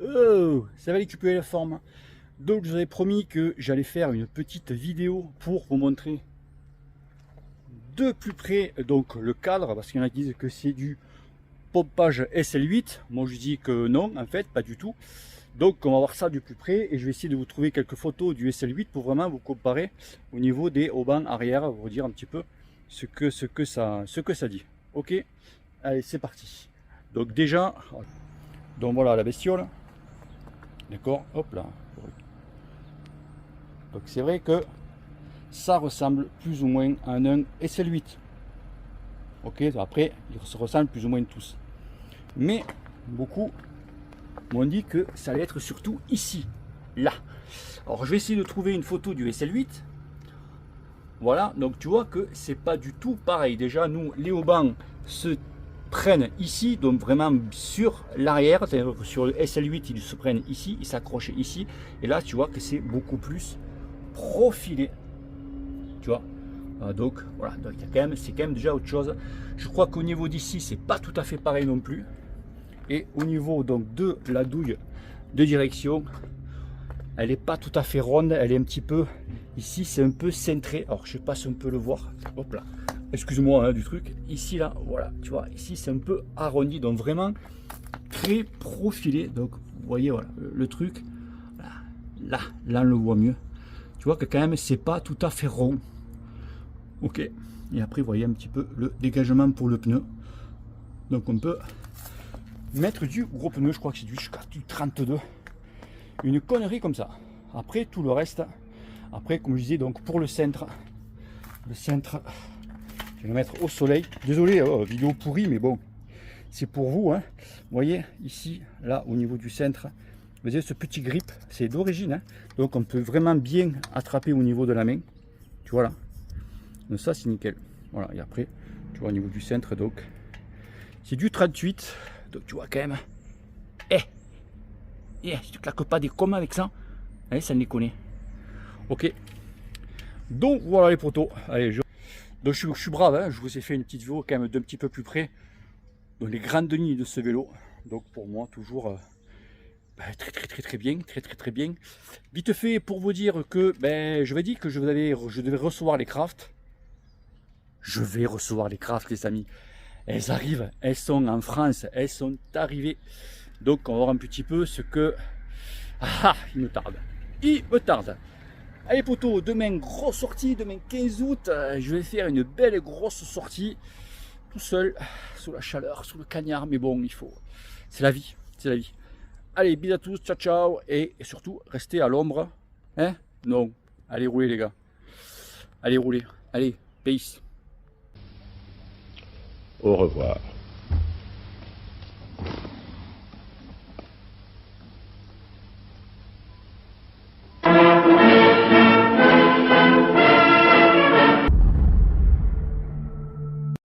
Oh, ça va récupérer la forme. Donc je vous avais promis que j'allais faire une petite vidéo pour vous montrer de plus près donc le cadre, parce qu'il y en a qui disent que c'est du pompage SL8. Moi je dis que non, en fait pas du tout. Donc on va voir ça de plus près et je vais essayer de vous trouver quelques photos du SL8 pour vraiment vous comparer au niveau des haubans arrière, vous dire un petit peu ce que ça dit. Ok, allez c'est parti. Donc déjà, donc voilà la bestiole. D'accord, hop là. Donc c'est vrai que ça ressemble plus ou moins à un SL8. Ok, après ils se ressemblent plus ou moins tous. Mais beaucoup m'ont dit que ça allait être surtout ici, là. Alors je vais essayer de trouver une photo du SL8. Voilà, donc tu vois que c'est pas du tout pareil. Déjà, nous, les haubans se prennent ici, donc vraiment sur l'arrière. C'est-à-dire que sur le SL8, ils se prennent ici, ils s'accrochent ici. Et là, tu vois que c'est beaucoup plus profilé. Tu vois. Donc voilà, donc c'est quand même déjà autre chose. Je crois qu'au niveau d'ici, c'est pas tout à fait pareil non plus. Et au niveau donc de la douille de direction, elle n'est pas tout à fait ronde, elle est un petit peu ici, c'est un peu cintré. Alors je sais pas si on peut le voir, hop là, excuse-moi hein, du truc ici là, voilà, tu vois, ici c'est un peu arrondi, donc vraiment très profilé. Donc vous voyez, voilà le truc là on le voit mieux, tu vois que quand même c'est pas tout à fait rond. Ok, et après vous voyez un petit peu le dégagement pour le pneu. Donc on peut mettre du gros pneu, je crois que c'est jusqu'à du 32, une connerie comme ça. Après tout le reste, après comme je disais, donc pour le cintre, je vais le mettre au soleil. Désolé, vidéo pourrie, mais bon, c'est pour vous hein. Vous voyez ici, là au niveau du cintre, vous voyez ce petit grip, c'est d'origine hein. Donc on peut vraiment bien attraper au niveau de la main, tu vois là. Donc ça c'est nickel. Voilà, et après tu vois au niveau du cintre, donc c'est du 38, donc tu vois quand même. Si tu claques pas des coms avec ça, allez, ça me déconne. Ok. Donc voilà les potos. Allez, donc je suis brave, hein. Je vous ai fait une petite vidéo quand même d'un petit peu plus près. Donc les grandes lignes de ce vélo. Donc pour moi toujours très bien, très bien. Vite fait pour vous dire que je vais dire que je devais recevoir les crafts. Je vais recevoir les crafts les amis. Elles arrivent, elles sont en France, elles sont arrivées. Donc on va voir un petit peu ce que... Ah, il me tarde. Il me tarde. Allez potos, demain grosse sortie, demain 15 août, je vais faire une belle grosse sortie, tout seul, sous la chaleur, sous le cagnard, mais bon, il faut, c'est la vie, c'est la vie. Allez, bisous à tous, ciao ciao, et surtout, restez à l'ombre, hein, non, allez rouler les gars, allez rouler, allez, peace. Au revoir.